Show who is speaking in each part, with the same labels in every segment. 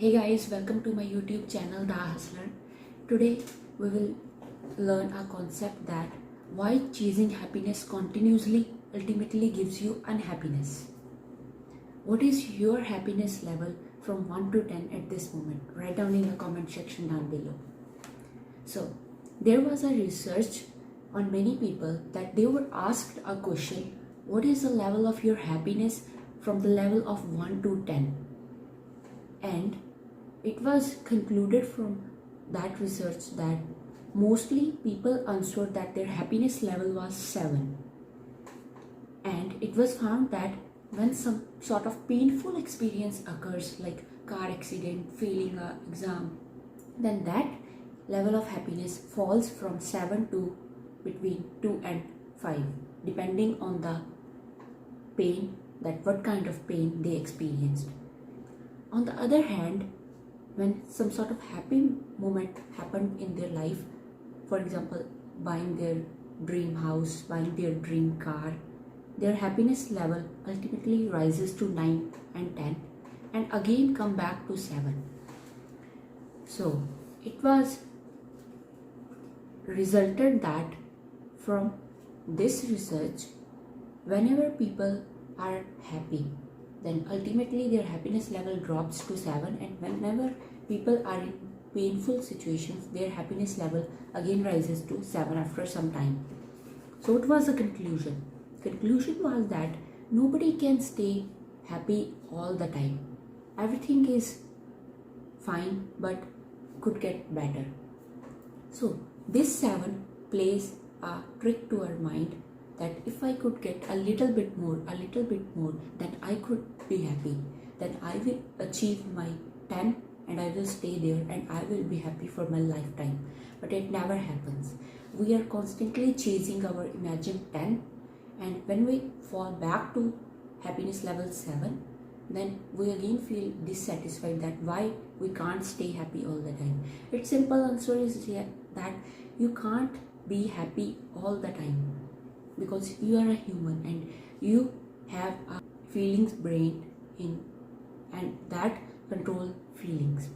Speaker 1: Hey guys, welcome to my YouTube channel The Hustler. Today we will learn a concept that why chasing happiness continuously ultimately gives you unhappiness. What is your happiness level from 1 to 10 at this moment? Write down in the comment section down below. So, there was a research on many people that they were asked a question, what is the level of your happiness from the level of 1 to 10? And it was concluded from that research that mostly people answered that their happiness level was 7. And it was found that when some sort of painful experience occurs, like car accident, failing a exam, then that level of happiness falls from 7 to between 2 and 5, depending on the pain, that what kind of pain they experienced. On the other hand, when some sort of happy moment happened in their life, for example, buying their dream house, buying their dream car, their happiness level ultimately rises to 9 and 10 and again come back to 7. So it was resulted that from this research, whenever people are happy, then ultimately their happiness level drops to 7, and whenever people are in painful situations, their happiness level again rises to 7 after some time. So what was the conclusion? Conclusion was that nobody can stay happy all the time. Everything is fine but could get better. So this 7 plays a trick to our mind that if I could get a little bit more, then I could be happy. Then I will achieve my 10 and I will stay there and I will be happy for my lifetime. But it never happens. We are constantly chasing our imagined 10, and when we fall back to happiness level 7, then we again feel dissatisfied that why we can't stay happy all the time. Its simple answer is that you can't be happy all the time, because you are a human and you have a feelings brain in, and that control feelings.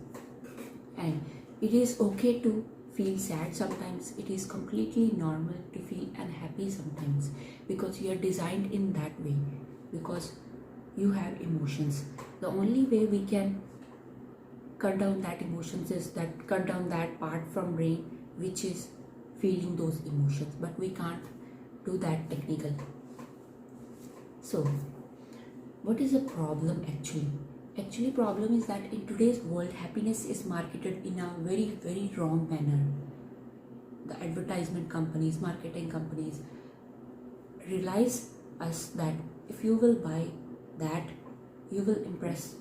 Speaker 1: And it is okay to feel sad sometimes. It is completely normal to feel unhappy sometimes, because you are designed in that way, because you have emotions. The only way we can cut down that emotions is that cut down that part from brain which is feeling those emotions, but we can't do that technical. So what is the problem actually? Actually problem is that in today's world happiness is marketed in a very wrong manner. The advertisement companies, marketing companies realize us that if you will buy that, you will impress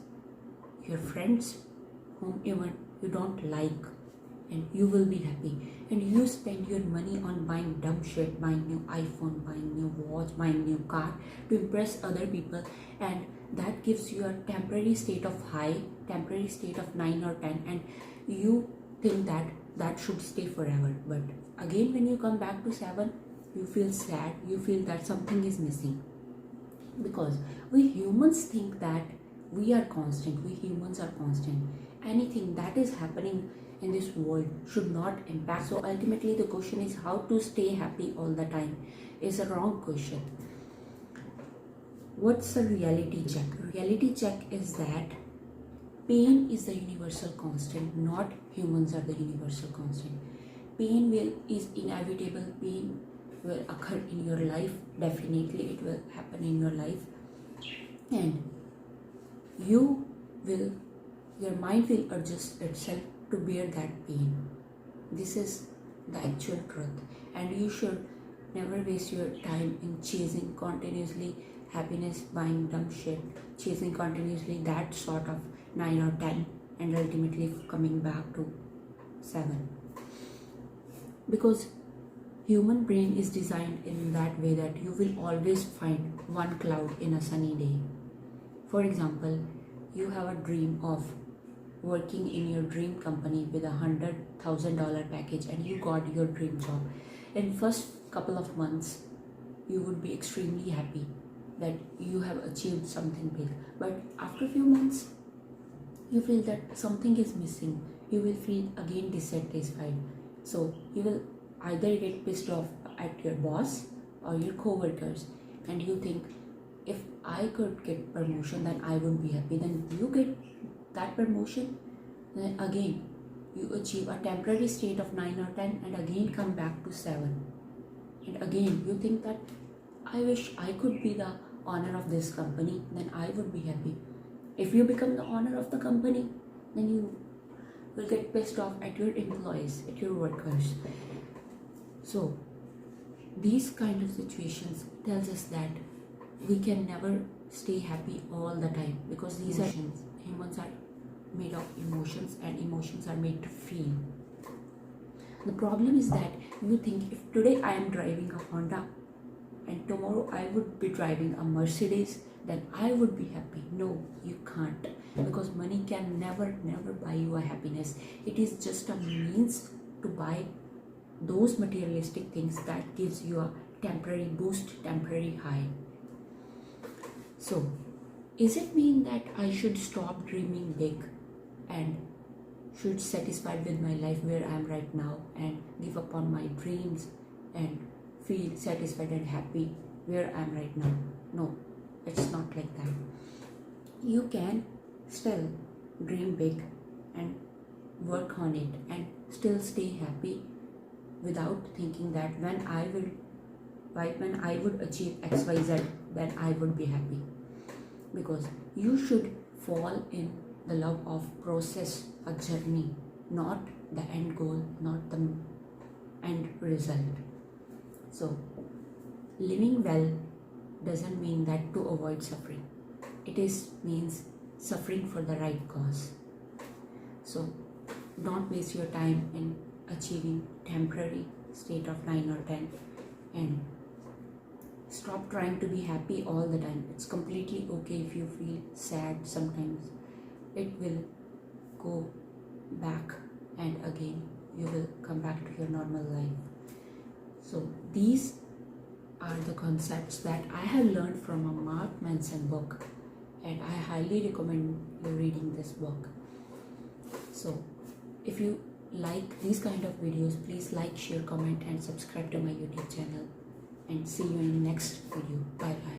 Speaker 1: your friends whom even you don't like, and you will be happy. And you spend your money on buying dumb shit, buying new iPhone, buying new watch, buying new car to impress other people, and that gives you a temporary state of high, temporary state of 9 or 10, and you think that that should stay forever. But again when you come back to 7, you feel sad, you feel that something is missing, because we humans think that we are constant, we humans are constant. Anything that is happening in this world should not impact. So ultimately the question is how to stay happy all the time is a wrong question. What's a reality check? Reality check is that pain is the universal constant, not humans are the universal constant. Pain is inevitable. Pain will occur in your life. Definitely it will happen in your life, and your mind will adjust itself to bear that pain. This is the actual truth, and you should never waste your time in chasing continuously happiness, buying dumb shit, chasing continuously that sort of 9 or 10, and ultimately coming back to 7. Because human brain is designed in that way that you will always find one cloud in a sunny day. For example, you have a dream of working in your dream company with $100,000 package, and you got your dream job. In first couple of months you would be extremely happy that you have achieved something big, but after a few months you feel that something is missing, you will feel again dissatisfied. So you will either get pissed off at your boss or your co-workers, and you think, if I could get promotion, then I would be happy. Then you get that promotion, then again you achieve a temporary state of 9 or 10 and again come back to 7. And again you think that I wish I could be the owner of this company, then I would be happy. If you become the owner of the company, then you will get pissed off at your employees, at your workers. So these kind of situations tells us that we can never stay happy all the time, because these are humans are made of emotions, and emotions are made to feel. The problem is that you think, if today I am driving a Honda and tomorrow I would be driving a Mercedes, then I would be happy. No, you can't, because money can never buy you a happiness. It is just a means to buy those materialistic things that gives you a temporary boost, temporary high. So is it mean that I should stop dreaming big and should satisfied with my life where I am right now and give up on my dreams and feel satisfied and happy where I am right now? No, it's not like that. You can still dream big and work on it and still stay happy without thinking that when I would achieve XYZ, then I would be happy. Because you should fall in the love of process, a journey, not the end goal, not the end result. So living well doesn't mean that to avoid suffering. It means suffering for the right cause. So don't waste your time in achieving temporary state of 9 or 10, and stop trying to be happy all the time. It's completely okay if you feel sad sometimes. It will go back, and again you will come back to your normal life. So these are the concepts that I have learned from a Mark Manson book, and I highly recommend you reading this book. So if you like these kind of videos, please like, share, comment and subscribe to my YouTube channel, and see you in the next video. Bye bye.